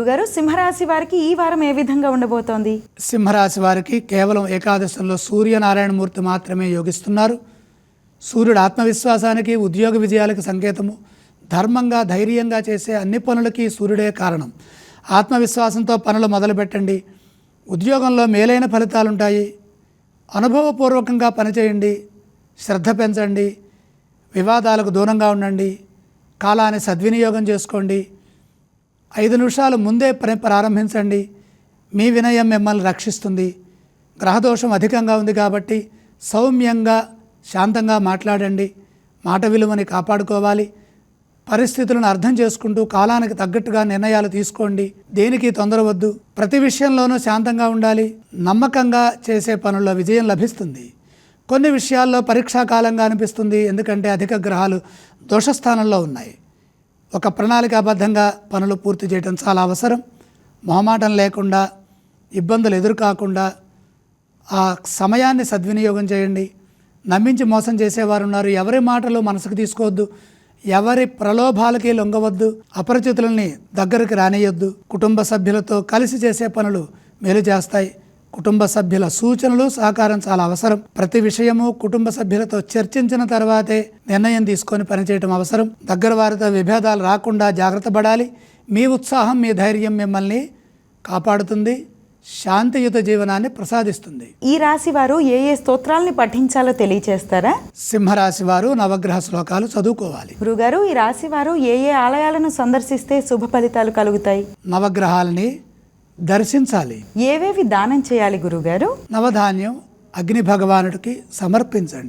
గురుగారు, సింహరాశి వారికి ఈ వారం ఏ విధంగా ఉండబోతోంది? సింహరాశి వారికి కేవలం ఏకాదశంలో సూర్యనారాయణమూర్తి మాత్రమే యోగిస్తున్నారు. సూర్యుడు ఆత్మవిశ్వాసానికి, ఉద్యోగ విజయాలకు సంకేతము. ధర్మంగా, ధైర్యంగా చేసే అన్ని పనులకి సూర్యుడే కారణం. ఆత్మవిశ్వాసంతో పనులు మొదలుపెట్టండి. ఉద్యోగంలో మేలైన ఫలితాలుంటాయి. అనుభవపూర్వకంగా పనిచేయండి. శ్రద్ధ పెంచండి. వివాదాలకు దూరంగా ఉండండి. కాలాన్ని సద్వినియోగం చేసుకోండి. 5 నిమిషాలు ముందే పని ప్రారంభించండి. మీ వినయం మిమ్మల్ని రక్షిస్తుంది. గ్రహదోషం అధికంగా ఉంది కాబట్టి సౌమ్యంగా, శాంతంగా మాట్లాడండి. మాట విలువని కాపాడుకోవాలి. పరిస్థితులను అర్థం చేసుకుంటూ కాలానికి తగ్గట్టుగా నిర్ణయాలు తీసుకోండి. దేనికి తొందర వద్దు. ప్రతి విషయంలోనూ శాంతంగా ఉండాలి. నమ్మకంగా చేసే పనుల్లో విజయం లభిస్తుంది. కొన్ని విషయాల్లో పరీక్షాకాలంగా అనిపిస్తుంది. ఎందుకంటే అధిక గ్రహాలు దోషస్థానంలో ఉన్నాయి. ఒక ప్రణాళికాబద్ధంగా పనులు పూర్తి చేయడం చాలా అవసరం. మొహమాటం లేకుండా, ఇబ్బందులు ఎదురుకాకుండా ఆ సమయాన్ని సద్వినియోగం చేయండి. నమ్మించి మోసం చేసేవారు ఉన్నారు. ఎవరి మాటలు మనసుకు తీసుకోవద్దు. ఎవరి ప్రలోభాలకి లొంగవద్దు. అపరిచితులని దగ్గరికి రానియొద్దు. కుటుంబ సభ్యులతో కలిసి చేసే పనులు మేలు చేస్తాయి. కుటుంబ సభ్యుల సూచనలు, సహకారం చాలా అవసరం. ప్రతి విషయము కుటుంబ సభ్యులతో చర్చించిన తర్వాతే నిర్ణయం తీసుకొని పనిచేయడం అవసరం. దగ్గర వారితో విభేదాలు రాకుండా జాగ్రత్త పడాలి. మీ ఉత్సాహం, మీ ధైర్యం మిమ్మల్ని కాపాడుతుంది. శాంతియుత జీవనాన్ని ప్రసాదిస్తుంది. ఈ రాశి వారు ఏ ఏ స్తోత్రాలని పఠించాలో తెలియచేస్తారా? సింహరాశి వారు నవగ్రహ శ్లోకాలు చదువుకోవాలి. గురుగారు, ఈ రాశి వారు ఏ ఏ ఆలయాలను సందర్శిస్తే శుభ ఫలితాలు కలుగుతాయి? నవగ్రహాలని దర్శించాలి. ఏవేవి దానం చేయాలి గురుగారు? నవధాన్యం అగ్ని భగవానుడికి సమర్పించండి.